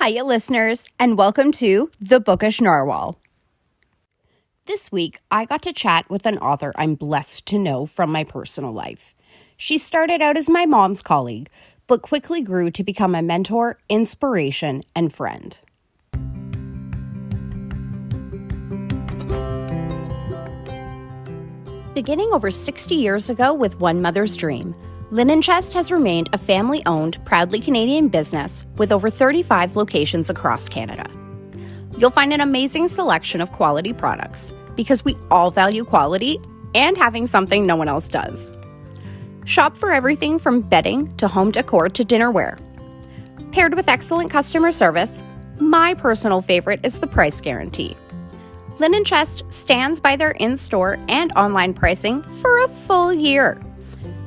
Hiya, listeners, and welcome to The Bookish Narwhal. This week, I got to chat with an author I'm blessed to know from my personal life. She started out as my mom's colleague, but quickly grew to become a mentor, inspiration, and friend. Beginning over 60 years ago with One Mother's Dream, Linen Chest has remained a family-owned, proudly Canadian business with over 35 locations across Canada. You'll find an amazing selection of quality products because we all value quality and having something no one else does. Shop for everything from bedding to home decor to dinnerware. Paired with excellent customer service, my personal favorite is the price guarantee. Linen Chest stands by their in-store and online pricing for a full year.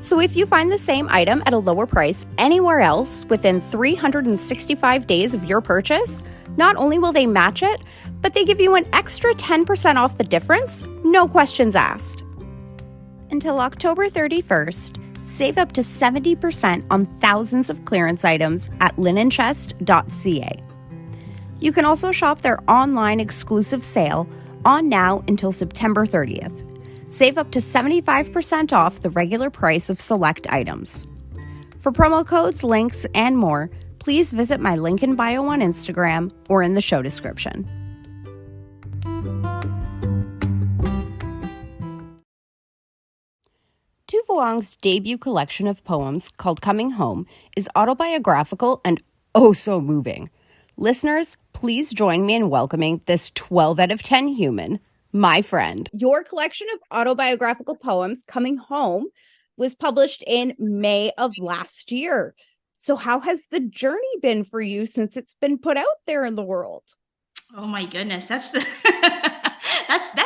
So if you find the same item at a lower price anywhere else within 365 days of your purchase, not only will they match it, but they give you an extra 10% off the difference, no questions asked. Until October 31st, save up to 70% on thousands of clearance items at linenchest.ca. You can also shop their online exclusive sale on now until September 30th. Save up to 75% off the regular price of select items. For promo codes, links, and more, please visit my link in bio on Instagram or in the show description. Tu Vuong's debut collection of poems called Coming Home is autobiographical and oh so moving. Listeners, please join me in welcoming this 12 out of 10 human, my friend. Your collection of autobiographical poems, Coming Home, was published in May of last year. So how has the journey been for you since it's been put out there in the world? Oh my goodness, that's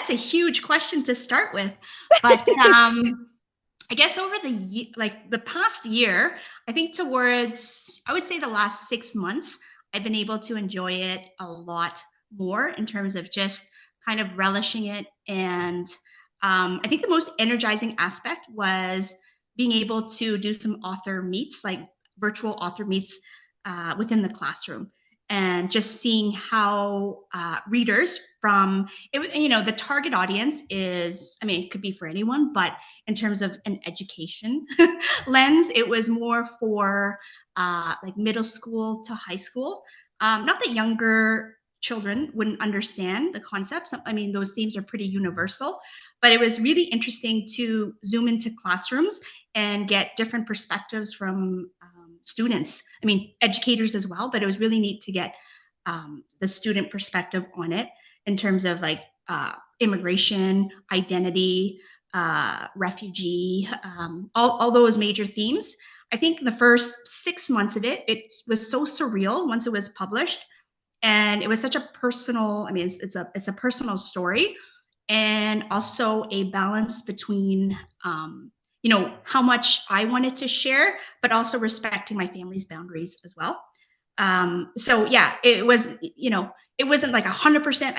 a huge question to start with. But I guess over the past year, I think I would say the last 6 months, I've been able to enjoy it a lot more in terms of just kind of relishing it. And I think the most energizing aspect was being able to do some author meets, like virtual author meets within the classroom. And just seeing how readers from the target audience is, I mean, it could be for anyone, but in terms of an education lens, it was more for like middle school to high school. Not that younger children wouldn't understand the concepts. I mean, those themes are pretty universal, but it was really interesting to zoom into classrooms and get different perspectives from students. I mean, educators as well, but it was really neat to get the student perspective on it in terms of like immigration, identity, refugee, all those major themes. I think the first 6 months of it was so surreal once it was published, and it was such a personal. I mean, it's a personal story, and also a balance between how much I wanted to share, but also respecting my family's boundaries as well. So yeah, it was, it wasn't like 100%.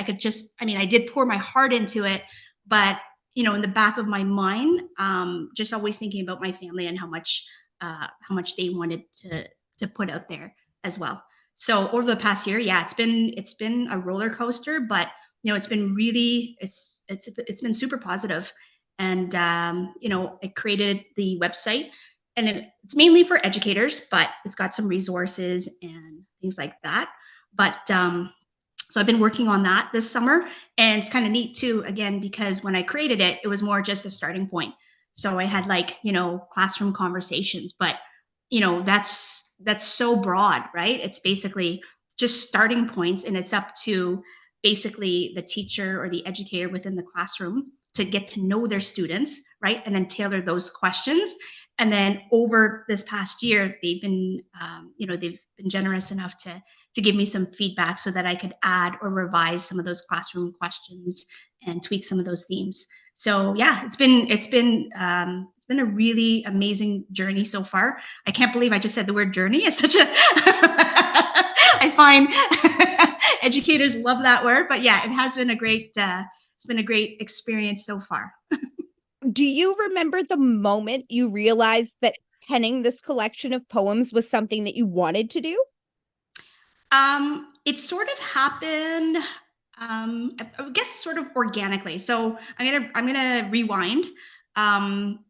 I did pour my heart into it, but in the back of my mind, just always thinking about my family and how much they wanted to put out there as well. So over the past year, yeah, it's been a roller coaster, but it's been really, it's been super positive. And I created the website, and it's mainly for educators, but it's got some resources and things like that. But so I've been working on that this summer, and it's kind of neat too, again, because when I created it, it was more just a starting point. So I had classroom conversations, but that's so broad, right? It's basically just starting points, and it's up to basically the teacher or the educator within the classroom to get to know their students, right? And then tailor those questions. And then over this past year, they've been generous enough to give me some feedback so that I could add or revise some of those classroom questions and tweak some of those themes. So yeah, it's been a really amazing journey so far. I can't believe I just said the word journey. It's such a I find educators love that word, but yeah, it has been a great experience so far. Do you remember the moment you realized that penning this collection of poems was something that you wanted to do? It sort of happened, I guess, sort of organically. So I'm gonna rewind. Um,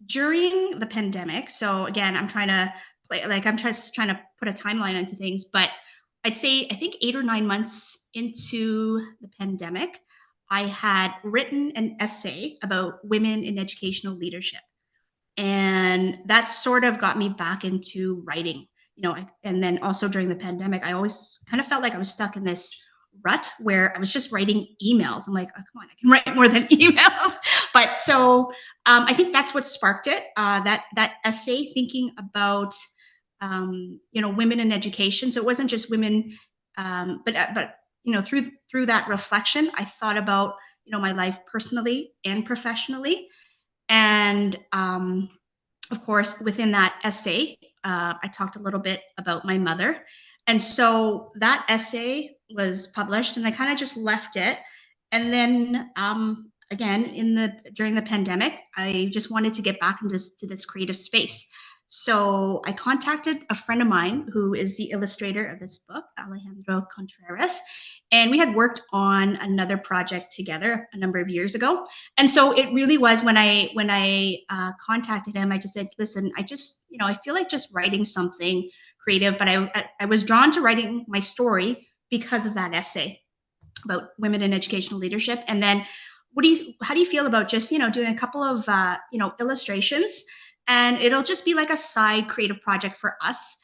During the pandemic. So again, I'm trying to play like I'm just trying to put a timeline into things. But I'd say I think 8 or 9 months into the pandemic, I had written an essay about women in educational leadership. And that sort of got me back into writing. And then also during the pandemic, I always kind of felt like I was stuck in this rut where I was just writing emails. I'm like, oh, come on, I can write more than emails. But so I think that's what sparked it. That essay, thinking about women in education. So it wasn't just women, but through that reflection, I thought about my life personally and professionally. And of course, within that essay, I talked a little bit about my mother. And so that essay was published, and I kind of just left it. And then again, during the pandemic, I just wanted to get back into this creative space. So I contacted a friend of mine who is the illustrator of this book, Alejandro Contreras, and we had worked on another project together a number of years ago. And so it really was when I contacted him, I just said, listen, I feel like just writing something creative, but I was drawn to writing my story because of that essay about women in educational leadership. And then how do you feel about just doing a couple of illustrations, and it'll just be like a side creative project for us.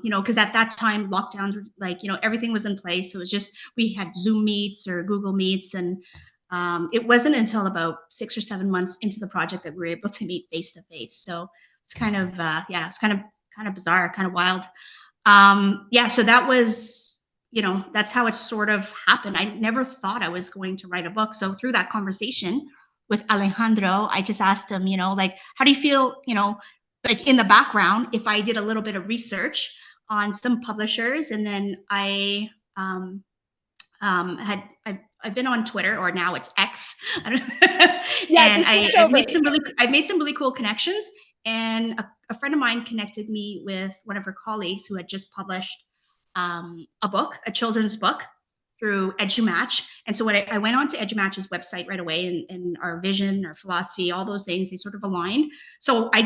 Because at that time lockdowns were everything was in place. So it was just, we had Zoom meets or Google meets, and it wasn't until about 6 or 7 months into the project that we were able to meet face to face. So it's kind of it's kind of bizarre, kind of wild. So that was, that's how it sort of happened. I never thought I was going to write a book. So through that conversation with Alejandro, I just asked him, how do you feel, like in the background, if I did a little bit of research on some publishers, and then I've been on Twitter, or now it's X, and I've made some really cool connections. And a friend of mine connected me with one of her colleagues who had just published a children's book through EduMatch. And so when I went on to EduMatch's website right away, and our vision, our philosophy, all those things, they sort of aligned. So I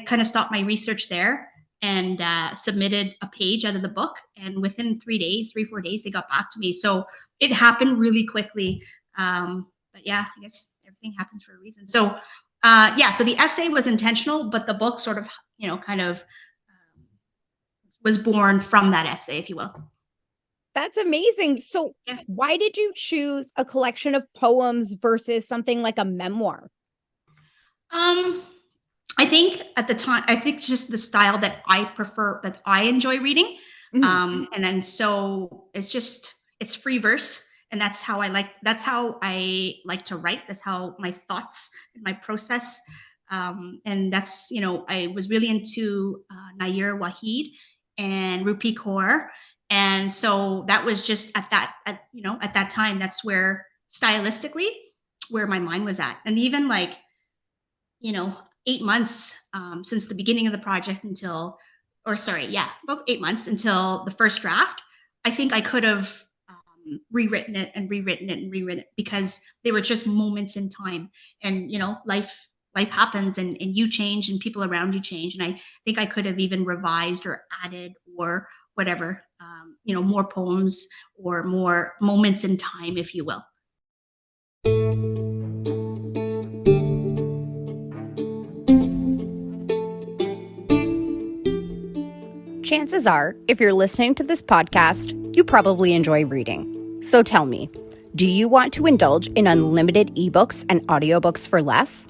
kind of stopped my research there and submitted a page out of the book. And within 3-4 days, they got back to me. So it happened really quickly. But yeah, I guess everything happens for a reason. So so the essay was intentional, but the book sort of, was born from that essay, if you will. That's amazing. So why did you choose a collection of poems versus something like a memoir? I think at the time, just the style that I prefer, that I enjoy reading. Mm-hmm. And then so it's free verse. And that's how I like to write. That's how my thoughts and my process. And that's, I was really into Nair Wahid and Rupi Kaur. And so that was just at that time, that's where stylistically, where my mind was at. And even 8 months since the beginning of the project about 8 months until the first draft, I think I could have rewritten it because they were just moments in time. And, life happens, and you change, and people around you change. And I think I could have even revised or added or whatever, more poems or more moments in time, if you will. Chances are, if you're listening to this podcast, you probably enjoy reading. So tell me, do you want to indulge in unlimited ebooks and audiobooks for less?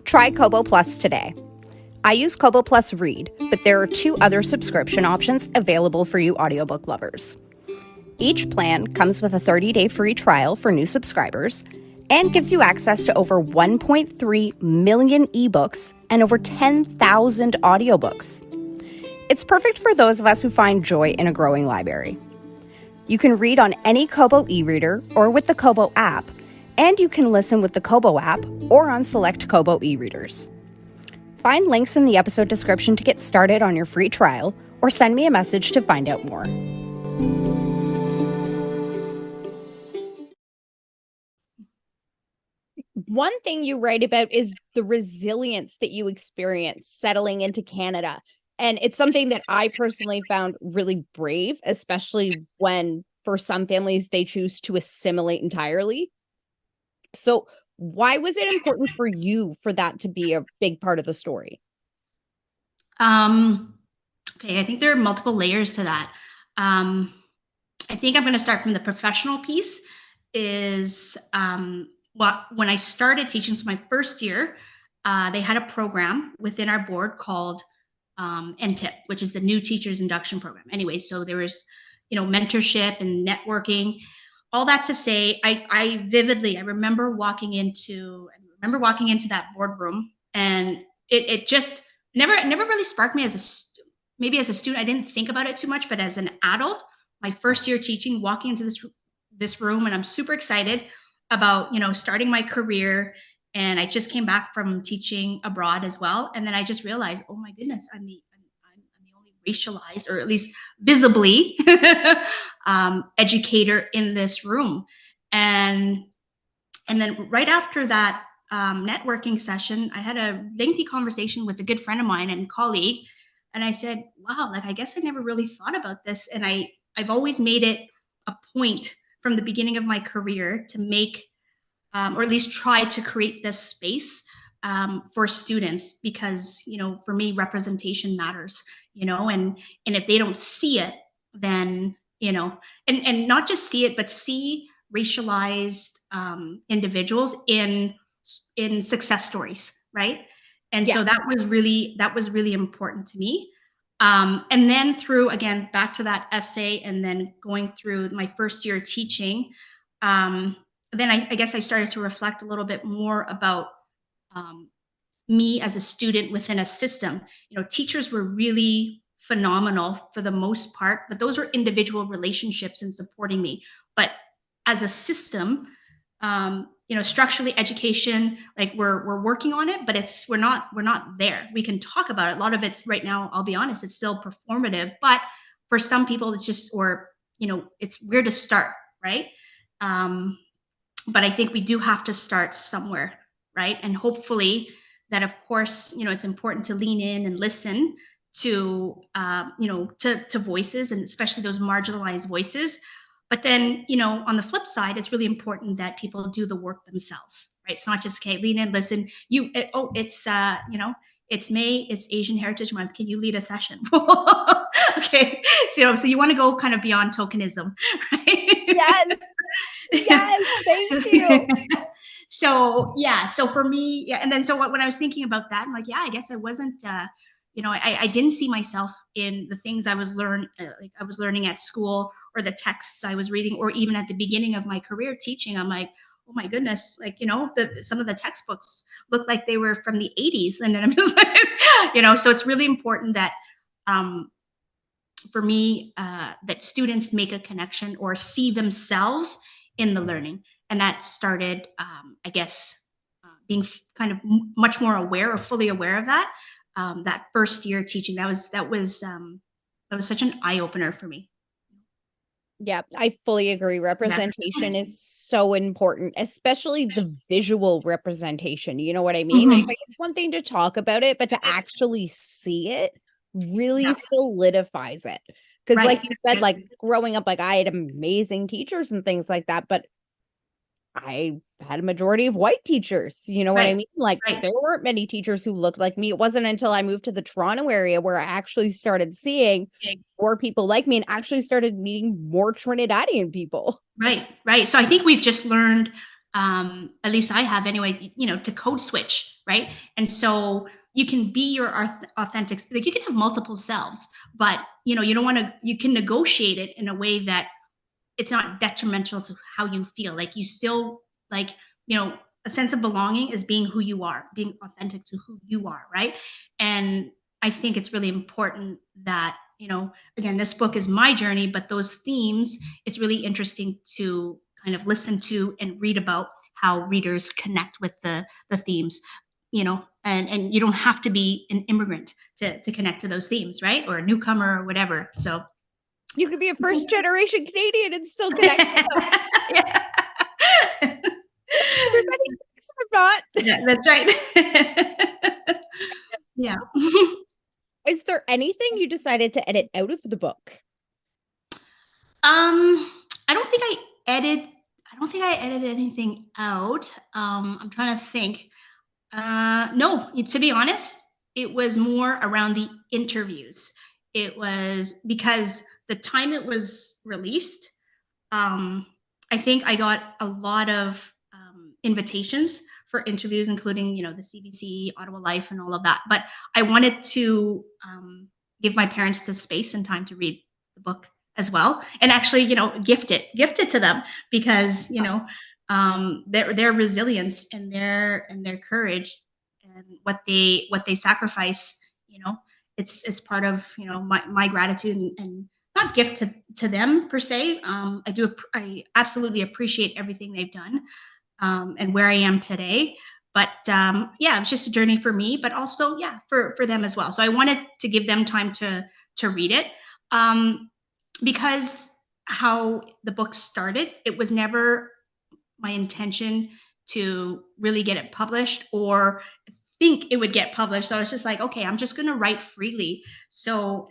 Try Kobo Plus today. I use Kobo Plus Read, but there are 2 other subscription options available for you audiobook lovers. Each plan comes with a 30-day free trial for new subscribers and gives you access to over 1.3 million ebooks and over 10,000 audiobooks. It's perfect for those of us who find joy in a growing library. You can read on any Kobo e-reader or with the Kobo app, and you can listen with the Kobo app or on select Kobo e-readers. Find links in the episode description to get started on your free trial, or send me a message to find out more. One thing you write about is the resilience that you experience settling into Canada. And it's something that I personally found really brave, especially when for some families they choose to assimilate entirely. So, why was it important for you for that to be a big part of the story? Um, okay, I think there are multiple layers to that. Um, I think I'm going to start from the professional piece. Is when I started teaching, so my first year, they had a program within our board called NTIP, which is the New Teachers Induction Program. Anyway, so there was, mentorship and networking. All that to say, I vividly I remember walking into that boardroom, and it just never really sparked me as maybe as a student. I didn't think about it too much, but as an adult, my first year teaching, walking into this room, and I'm super excited about starting my career. And I just came back from teaching abroad as well, and then I just realized, oh my goodness, I'm the only racialized, or at least visibly educator in this room. And then right after that networking session, I had a lengthy conversation with a good friend of mine and colleague, and I said, wow, like I guess I never really thought about this. And I've always made it a point from the beginning of my career to make, or at least try to create this space for students, because for me, representation matters. And if they don't see it, then and not just see it, but see racialized individuals in success stories, right? And so Yeah. that was really important to me. And then through, again, back to that essay, and then going through my first year teaching, then I guess I started to reflect a little bit more about um, me as a student within a system. Teachers were really phenomenal for the most part, but those are individual relationships and supporting me. But as a system, structurally, education, like we're working on it, but we're not there. We can talk about it. A lot of it's right now, I'll be honest, it's still performative, but for some people it's just, or it's where to start, right? um, but I think we do have to start somewhere, right? And hopefully that, of course, it's important to lean in and listen to, to voices, and especially those marginalized voices. But then, on the flip side, it's really important that people do the work themselves, right? It's not just, okay, lean in, listen. It's May, it's Asian Heritage Month. Can you lead a session? Okay, so you want to go kind of beyond tokenism, right? Yes. Yes. Thank so, you. so yeah, so for me, yeah. And then so when I was thinking about that, I'm like, yeah, I guess I wasn't, I didn't see myself in the things I was learning at school, or the texts I was reading, or even at the beginning of my career teaching. I'm like, oh my goodness, like, some of the textbooks look like they were from the 80s. And then I'm just like, so it's really important that, for me, that students make a connection or see themselves in the learning. And that started, I guess, being kind of much more aware, or fully aware of that. That first year teaching, that was such an eye opener for me. Yeah, I fully agree. Yeah. Representation is so important, especially the visual representation. You know what I mean? It's Mhm. like it's one thing to talk about it, but to actually see it really Yeah. solidifies it. Because, like Right. you said, Right. like growing up, like I had amazing teachers and things like that, but I had a majority of white teachers, you know what I Right. mean? Like, Right. there weren't many teachers who looked like me. It wasn't until I moved to the Toronto area where I actually started seeing more people like me and actually started meeting more Trinidadian people. Right, right. So I think we've just learned, at least I have anyway, to code switch, right? And so you can be your authentic, like you can have multiple selves, but you don't want to. You can negotiate it in a way that it's not detrimental to how you feel. Like you still, like, a sense of belonging is being who you are, being authentic to who you are, right? And I think it's really important that, again, this book is my journey, but those themes, it's really interesting to kind of listen to and read about how readers connect with the themes, and you don't have to be an immigrant to connect to those themes, right? Or a newcomer or whatever. So You could be a first generation Canadian and still connect with them. Yeah. Everybody thinks I'm not. Yeah, that's right. Yeah. Is there anything you decided to edit out of the book? I don't think I edited anything out. I'm trying to think. No, to be honest, it was more around the interviews. It was because the time it was released, I think I got a lot of invitations for interviews, including, the CBC, Ottawa Life, and all of that. But I wanted to give my parents the space and time to read the book as well, and actually, gift it to them, because their resilience and their courage and what they sacrifice. It's part of my gratitude, and not gift to them per se. I absolutely appreciate everything they've done, and where I am today. But yeah, it was just a journey for me, but also, yeah, for them as well. So I wanted to give them time to read it, because how the book started, it was never my intention to really get it published or think it would get published. So I was just like, okay, I'm just going to write freely. So,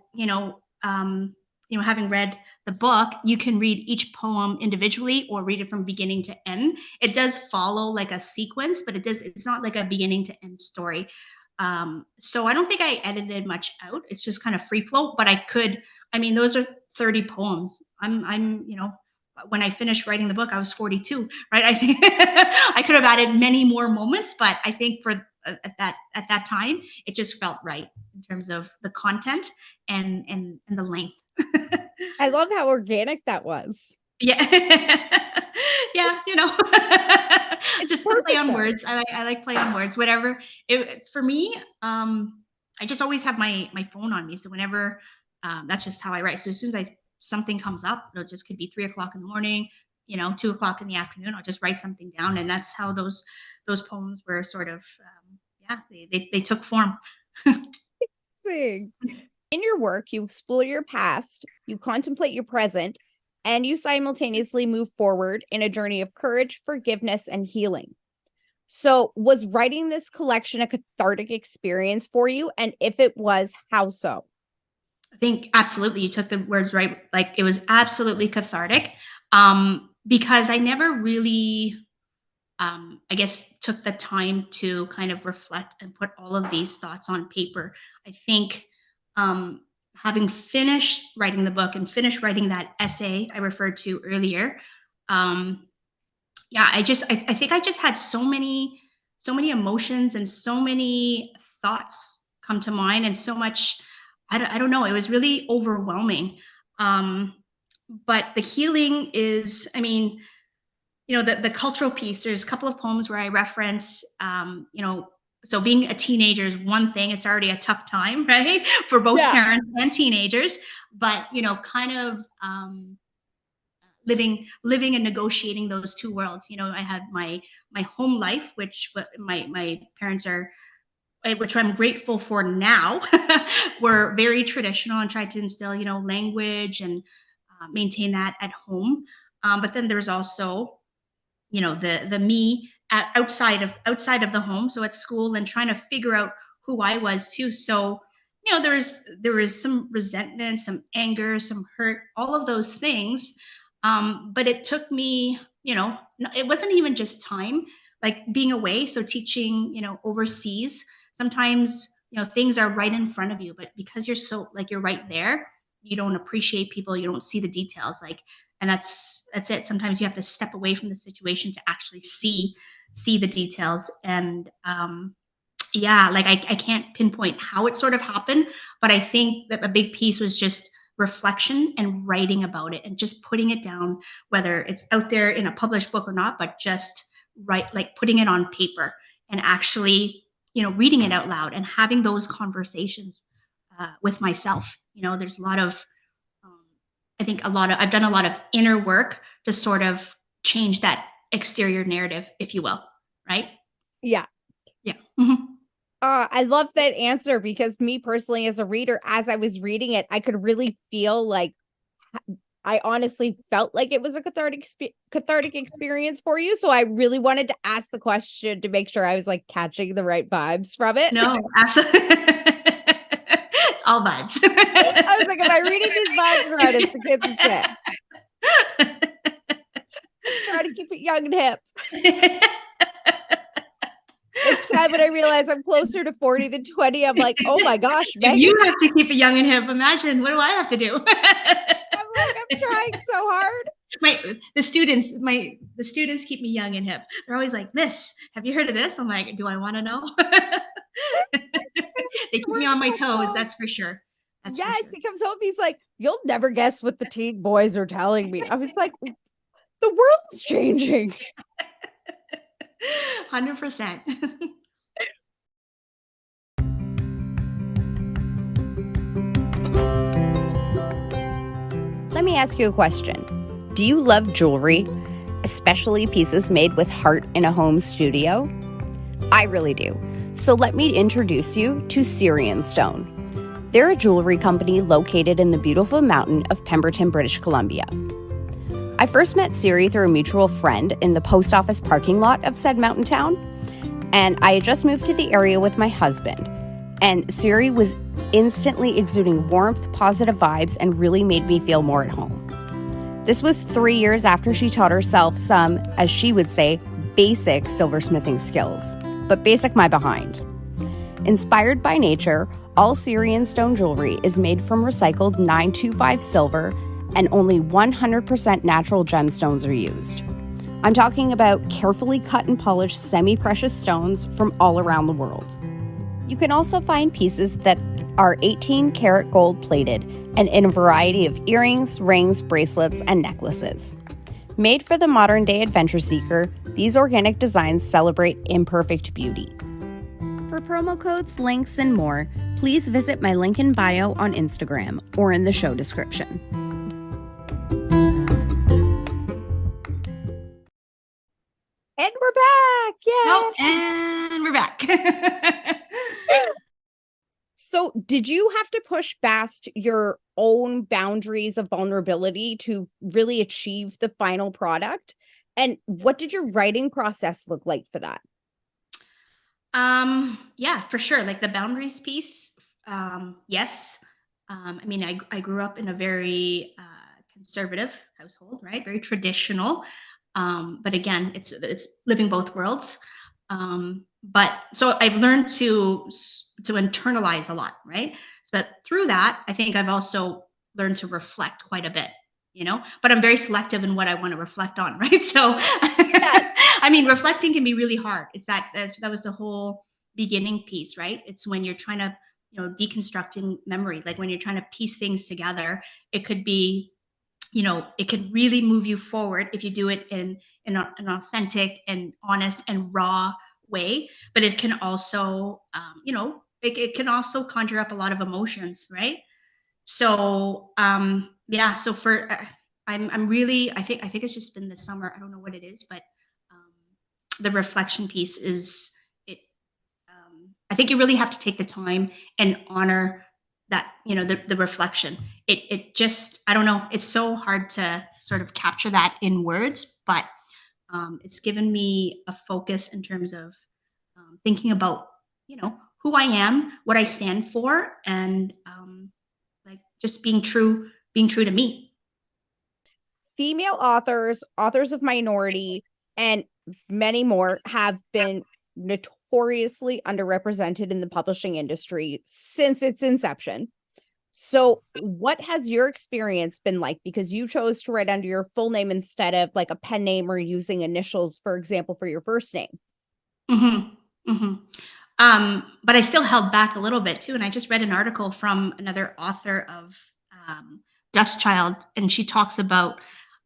having read the book, you can read each poem individually or read it from beginning to end. It does follow like a sequence, but it's not like a beginning to end story. So I don't think I edited much out. It's just kind of free flow, but those are 30 poems. When I finished writing the book, I was 42, right? I think I could have added many more moments, but I think at that time, it just felt right in terms of the content and the length. I love how organic that was. Yeah. Yeah, just to play on words. I like play on words. Whatever. It's for me. I just always have my phone on me, so whenever, that's just how I write. So as soon as something comes up, it just could be 3:00 in the morning, 2:00 in the afternoon. I'll just write something down, and that's how those poems were sort of, they took form. Sing. In your work, you explore your past, you contemplate your present, and you simultaneously move forward in a journey of courage, forgiveness, and healing. So, was writing this collection a cathartic experience for you? And if it was, how so? I think absolutely you took the words right. Like, it was absolutely cathartic, because I never really, I guess, took the time to kind of reflect and put all of these thoughts on paper. I think, having finished writing the book and finished writing that essay I referred to earlier, yeah, I think I just had so many emotions and so many thoughts come to mind, and so much. I don't know. It was really overwhelming. But the healing is, the cultural piece. There's a couple of poems where I reference, so being a teenager is one thing. It's already a tough time, right, for both parents and teenagers. But kind of, living and negotiating those two worlds. I had my home life, which my parents are, which I'm grateful for now, were very traditional and tried to instill, language and maintain that at home. But then there's also, the me outside of the home, so at school, and trying to figure out who I was too. So, there was some resentment, some anger, some hurt, all of those things. But it took me, it wasn't even just time, like being away. So teaching, overseas, sometimes, things are right in front of you, but because you're right there, you don't appreciate people, you don't see the details, and that's it. Sometimes you have to step away from the situation to actually see the details. And yeah, like I can't pinpoint how it sort of happened, but I think that a big piece was just reflection and writing about it and just putting it down, whether it's out there in a published book or not, but just putting it on paper and actually, reading it out loud and having those conversations with myself. There's a lot of, I've done a lot of inner work to sort of change that exterior narrative, if you will. Right? Yeah. Yeah. Mm-hmm. I love that answer, because me personally, as a reader, as I was reading it, I could really feel like I honestly felt like it was a cathartic experience for you. So I really wanted to ask the question to make sure I was like catching the right vibes from it. No, absolutely. It's all vibes. I was like, am I reading these vibes right, as the kids would say? Try to keep it young and hip. It's time when I realize I'm closer to 40 than 20. I'm like, oh my gosh, If Megan. you have to keep it young and hip, imagine what do I have to do? I'm like, I'm trying so hard. The students keep me young and hip. They're always like, Miss, have you heard of this? I'm like, do I want to know? They keep me on my toes, that's for sure. Yes, he comes home, he's like, you'll never guess what the teen boys are telling me. I was like, the world's changing. 100%. Let me ask you a question. Do you love jewelry, especially pieces made with heart in a home studio? I really do. So let me introduce you to Syrian Stone. They're a jewelry company located in the beautiful mountain of Pemberton, British Columbia. I first met Siri through a mutual friend in the post office parking lot of said mountain town, and I had just moved to the area with my husband, and Siri was instantly exuding warmth, positive vibes, and really made me feel more at home. This was 3 years after she taught herself some, as she would say, basic silversmithing skills, but basic my behind. Inspired by nature, all Syrian Stone jewelry is made from recycled 925 silver, and only 100% natural gemstones are used. I'm talking about carefully cut and polished semi-precious stones from all around the world. You can also find pieces that are 18 karat gold plated and in a variety of earrings, rings, bracelets, and necklaces. Made for the modern day adventure seeker, these organic designs celebrate imperfect beauty. For promo codes, links, and more, please visit my link in bio on Instagram or in the show description. And we're back. Yeah. Oh, and we're back. So did you have to push past your own boundaries of vulnerability to really achieve the final product? And what did your writing process look like for that? Yeah, for sure. Like the boundaries piece. Yes. I mean, I grew up in a very conservative household, right? Very traditional. But again, it's living both worlds. But so I've learned to internalize a lot, right? But through that, I think I've also learned to reflect quite a bit, but I'm very selective in what I want to reflect on, right? So, yes. I mean, reflecting can be really hard. It's that was the whole beginning piece, right? It's when you're trying to, deconstructing memory, like when you're trying to piece things together, it could be, it could really move you forward if you do it in an authentic and honest and raw way, but it can also, it can also conjure up a lot of emotions, right? So, yeah. So I'm really, I think it's just been this summer. I don't know what it is, but the reflection piece is it. I think you really have to take the time and honor that, the reflection. It just, I don't know. It's so hard to sort of capture that in words, but it's given me a focus in terms of thinking about, who I am, what I stand for, and like just being true to me. Female authors of minority, and many more have been notoriously underrepresented in the publishing industry since its inception. So what has your experience been like? Because you chose to write under your full name instead of like a pen name or using initials, for example, for your first name. Mm-hmm. Mm-hmm. But I still held back a little bit too. And I just read an article from another author of Dust Child, and she talks about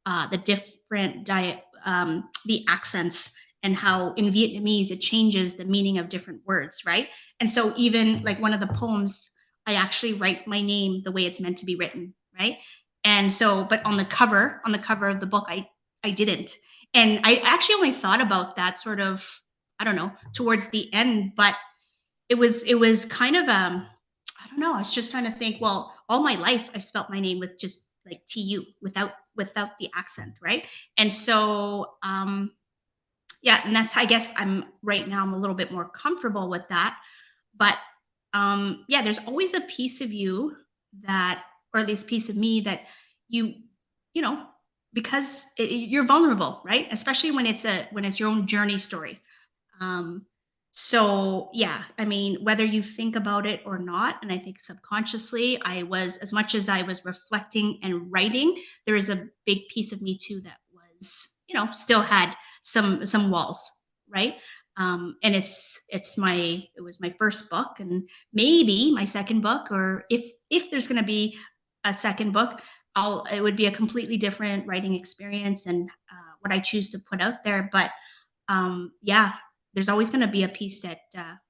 the different the accents, and how in Vietnamese it changes the meaning of different words, right? And so even like one of the poems, I actually write my name the way it's meant to be written, right? And so, but on the cover of the book, I didn't. And I actually only thought about that sort of, I don't know, towards the end, but it was kind of I don't know, I was just trying to think, well, all my life I've spelt my name with just like TU without the accent, right? And so yeah, and that's, I guess I'm a little bit more comfortable with that. But yeah, there's always a piece of you that, or at least piece of me that you know, because you're vulnerable, right? Especially when it's your own journey story. Um, so yeah, I mean, whether you think about it or not, and I think subconsciously, as much as I was reflecting and writing, there is a big piece of me too that was, still had some walls, right? And it was my first book, and maybe my second book, or if there's going to be a second book, it would be a completely different writing experience and what I choose to put out there. But yeah, there's always going to be a piece that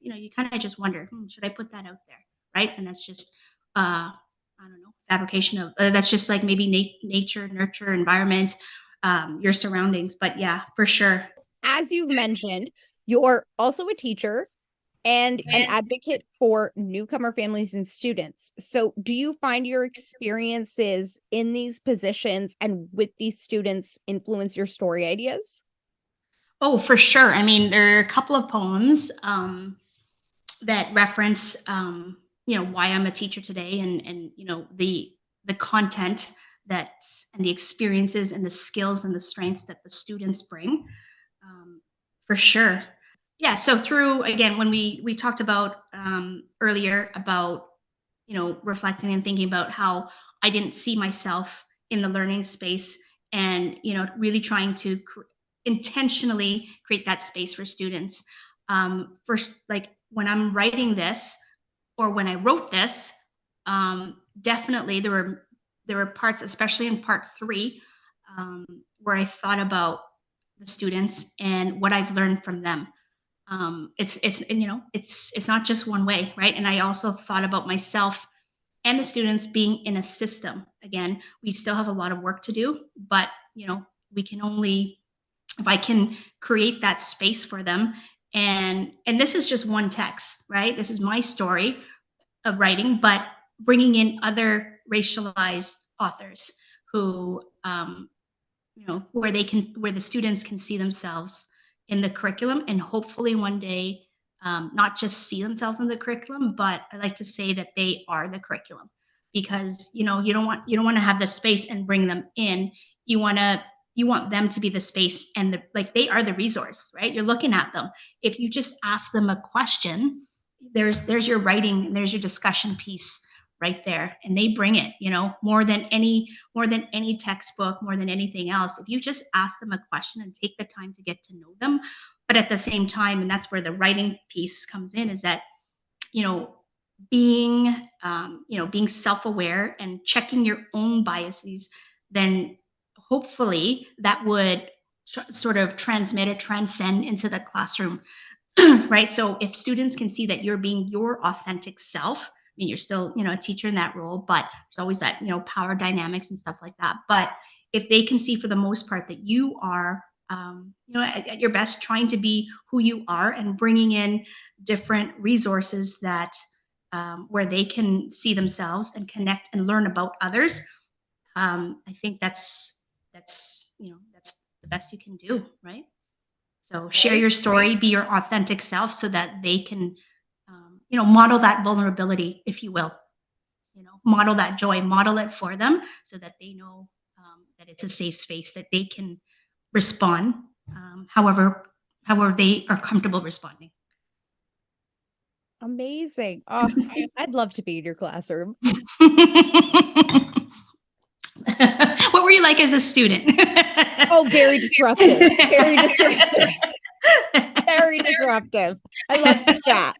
you kind of just wonder, should I put that out there, right? And that's just I don't know, fabrication of that's just like maybe nature, nurture, environment, your surroundings. But yeah, for sure. As you've mentioned, you're also a teacher and an advocate for newcomer families and students. So do you find your experiences in these positions and with these students influence your story ideas? Oh, for sure. I mean, there are a couple of poems that reference, why I'm a teacher today, and the content that, and the experiences and the skills and the strengths that the students bring, for sure. Yeah. So through, again, when we talked about earlier about reflecting and thinking about how I didn't see myself in the learning space, and really trying to intentionally create that space for students. First, like when I'm writing this, or when I wrote this, definitely there were parts, especially in part 3, where I thought about the students and what I've learned from them. It's not just one way, right? And I also thought about myself and the students being in a system. Again, we still have a lot of work to do, but we can only, if I can create that space for them. And this is just one text, right? This is my story of writing, but bringing in other racialized authors who, where the students can see themselves in the curriculum, and hopefully one day, not just see themselves in the curriculum, but I like to say that they are the curriculum, because you don't want to have the space and bring them in. You want them to be the space, and they are the resource, right? You're looking at them. If you just ask them a question, there's your writing and there's your discussion piece right there, and they bring it, more than any textbook, more than anything else. If you just ask them a question and take the time to get to know them, but at the same time, and that's where the writing piece comes in, is that being self-aware and checking your own biases, then hopefully that would sort of transmit or transcend into the classroom. Right? So if students can see that you're being your authentic self, I mean, you're still, a teacher in that role, but there's always that, power dynamics and stuff like that. But if they can see for the most part that you are, at your best, trying to be who you are, and bringing in different resources that, where they can see themselves and connect and learn about others, I think that's the best you can do, right? So share your story, be your authentic self, so that they can, model that vulnerability, if you will, model that joy, model it for them, so that they know that it's a safe space, that they can respond however they are comfortable responding. Amazing. Oh, I'd love to be in your classroom. What were you like as a student? Oh, very disruptive. Very disruptive. Very disruptive. I love the chat.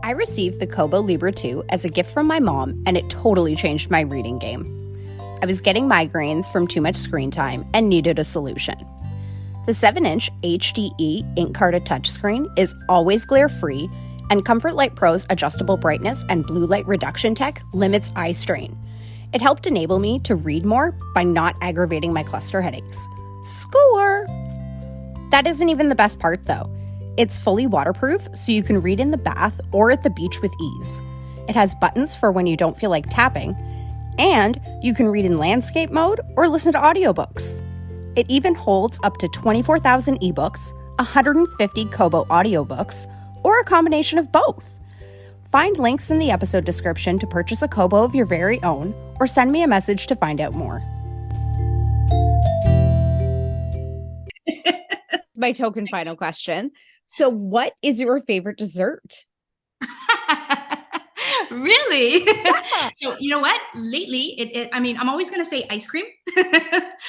I received the Kobo Libra 2 as a gift from my mom, and it totally changed my reading game. I was getting migraines from too much screen time and needed a solution. The 7-inch HDE ink-carded touchscreen is always glare-free, and Comfort Light Pro's adjustable brightness and blue light reduction tech limits eye strain. It helped enable me to read more by not aggravating my cluster headaches. Score! That isn't even the best part, though. It's fully waterproof, so you can read in the bath or at the beach with ease. It has buttons for when you don't feel like tapping, and you can read in landscape mode or listen to audiobooks. It even holds up to 24,000 ebooks, 150 Kobo audiobooks, or a combination of both. Find links in the episode description to purchase a Kobo of your very own, or send me a message to find out more. My token final question. So what is your favorite dessert? Really? Yeah. So you know what? Lately, I mean, I'm always going to say ice cream.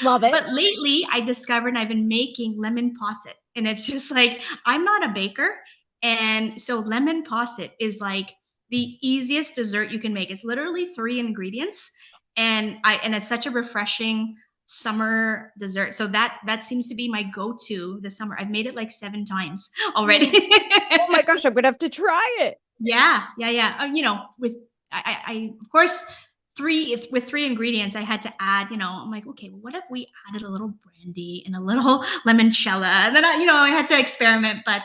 Love it. But lately, I discovered I've been making lemon posset. And it's just like, I'm not a baker. And so lemon posset is like the easiest dessert you can make. It's literally 3 ingredients. And it's such a refreshing summer dessert. So that seems to be my go-to this summer. I've made it like 7 times already. Oh my gosh, I'm gonna have to try it. Yeah. You know, with I of course with 3 ingredients, I had to add. You know, I'm like, okay, well, what if we added a little brandy and a little limoncello? And then I had to experiment, but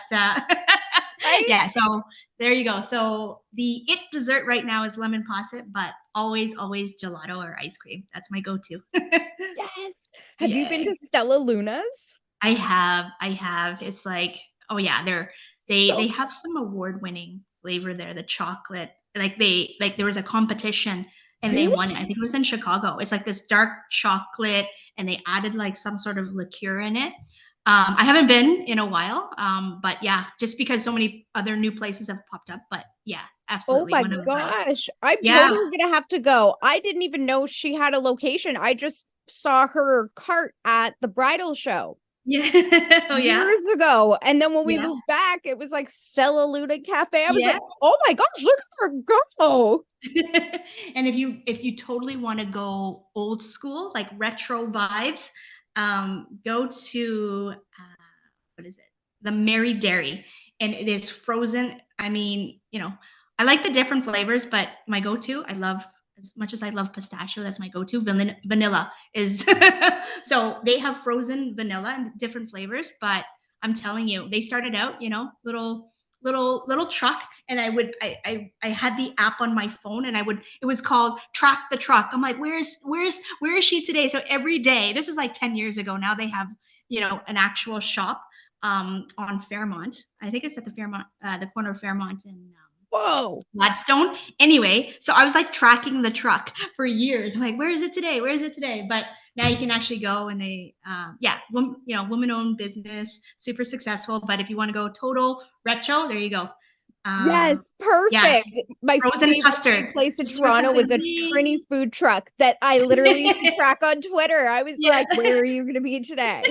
Right? yeah. So there you go. So the dessert right now is lemon posset, but always gelato or ice cream. That's my go-to. Yes. Have you been Yay. to Stella Luna's? I have. It's like, oh yeah, they have some award-winning flavor there, the chocolate. Like there was a competition and they Really? won it. I think it was in Chicago. It's like this dark chocolate and they added like some sort of liqueur in it. I haven't been in a while, but yeah, just because so many other new places have popped up. But yeah, Oh absolutely my one of my gosh. I'm yeah. totally gonna have to go. I didn't even know she had a location. I just saw her cart at the bridal show Yeah. Oh yeah. years ago. And then when we Yeah. moved back, it was like Stella Luna Cafe. I was Yeah. like, oh my gosh, look at her go. And if you totally want to go old school, like retro vibes, go to what is it? The Mary Dairy, and it is frozen. I mean, you know, I like the different flavors, but my go-to, I love as much as I love pistachio. That's my go-to. Vanilla is so they have frozen vanilla and different flavors, but I'm telling you, they started out, you know, little truck, and I had the app on my phone, and it was called Track the Truck. I'm like, where is she today? So every day, this is like 10 years ago. Now they have, you know, an actual shop on Fairmont. I think it's at the Fairmont, the corner of Fairmont and Whoa. Gladstone. Anyway, so I was like tracking the truck for years. I'm like, where is it today? Where is it today? But now you can actually go, and they, woman-owned business, super successful. But if you want to go total retro, there you go. Yes, Yeah, perfect. My frozen favorite custard. place in Just for Toronto was a something. Trini food truck that I literally used to track on Twitter. I was Yeah. like, where are you going to be today?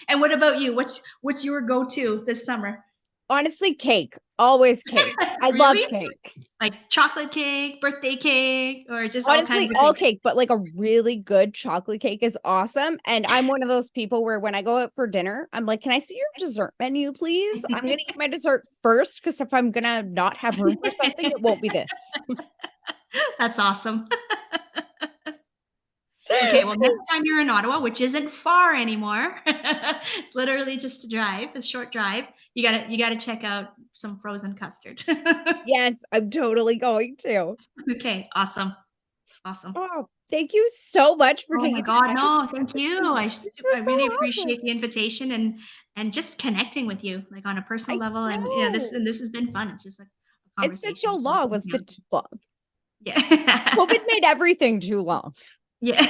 And what about you? What's your go-to this summer? Honestly, cake. Always cake. I love Really? cake. Like chocolate cake, birthday cake, or just all Honestly, kinds of all cake? cake, but like a really good chocolate cake is awesome. And I'm one of those people where when I go out for dinner, I'm like, can I see your dessert menu, please? I'm going to eat my dessert first because if I'm going to not have room for something, it won't be this. That's awesome. Okay, well, next time you're in Ottawa, which isn't far anymore, it's literally just a short drive. You gotta check out some frozen custard. Yes, I'm totally going to. Okay, awesome. Oh, thank you so much for Oh my taking the God, time. no, thank you. This was I so really awesome. appreciate the invitation and just connecting with you, like on a personal I level. And yeah, know. this has been fun. It's just like a It's been so conversation. So long. thank It's you. been too long. Yeah. COVID made everything too long. Yeah.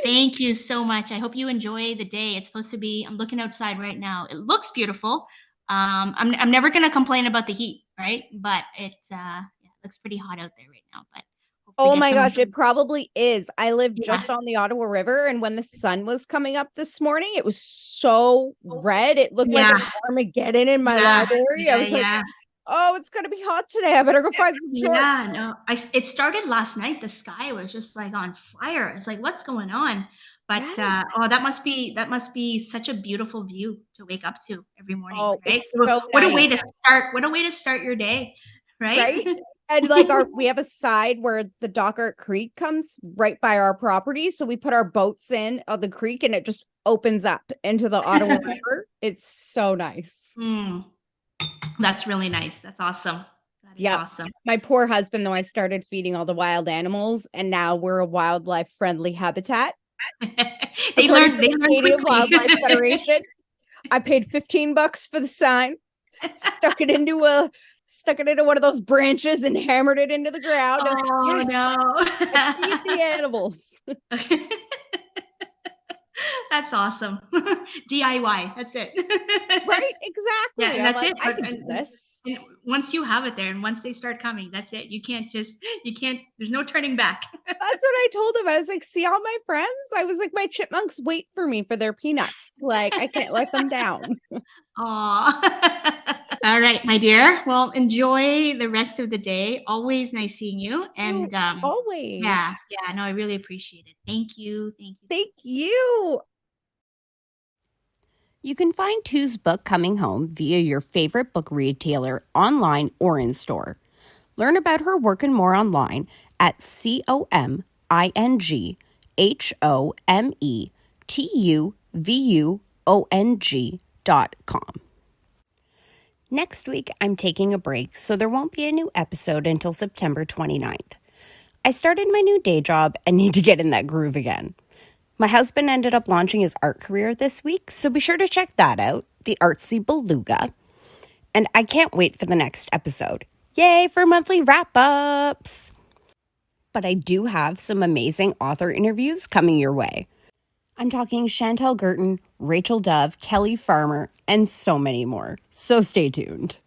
Thank you so much. I hope you enjoy the day. It's supposed to be, I'm looking outside right now. It looks beautiful. I'm never going to complain about the heat, right? But it looks pretty hot out there right now, but hopefully Oh get my some, gosh, it probably is. I live yeah. just on the Ottawa River, and when the sun was coming up this morning, it was so red. It looked like Yeah. an Armageddon in my Yeah. library. I was like, Yeah. oh, it's gonna be hot today. I better go find some shorts. Yeah, no. It started last night. The sky was just like on fire. It's like, what's going on? But Yes. that must be such a beautiful view to wake up to every morning, Oh, right? it's so What a way nice, to start, what a way to start your day, right? right? And like we have a side where the Dockart Creek comes right by our property. So we put our boats in on the creek and it just opens up into the Ottawa River. It's so nice. That's really nice. That's awesome. That is awesome. My poor husband, though, I started feeding all the wild animals, and now we're a wildlife friendly habitat. They learned Canadian quickly. Wildlife Federation. I paid $15 for the sign, stuck it into one of those branches and hammered it into the ground. Oh, no. Feed the animals. That's awesome. DIY. That's it. Right? Exactly. Yeah, and that's it. I can do this. And once you have it there and once they start coming, that's it. You can't, there's no turning back. That's what I told him. I was like, see all my friends? I was like, my chipmunks wait for me for their peanuts. Like, I can't let them down. Aw. All right, my dear. Well, enjoy the rest of the day. Always nice seeing you. And always. Yeah, no, I really appreciate it. Thank you. Thank you. You can find Tu's book Coming Home via your favorite book retailer, online or in store. Learn about her work and more online at COMINGHOMETUVUONG.com. Next week, I'm taking a break, so there won't be a new episode until September 29th. I started my new day job and need to get in that groove again. My husband ended up launching his art career this week, so be sure to check that out, The Artsy Beluga. And I can't wait for the next episode. Yay for monthly wrap-ups! But I do have some amazing author interviews coming your way. I'm talking Chantel Gurton, Rachel Dove, Kelly Farmer, and so many more. So stay tuned.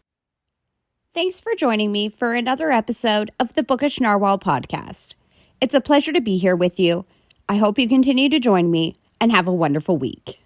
Thanks for joining me for another episode of the Bookish Narwhal podcast. It's a pleasure to be here with you. I hope you continue to join me and have a wonderful week.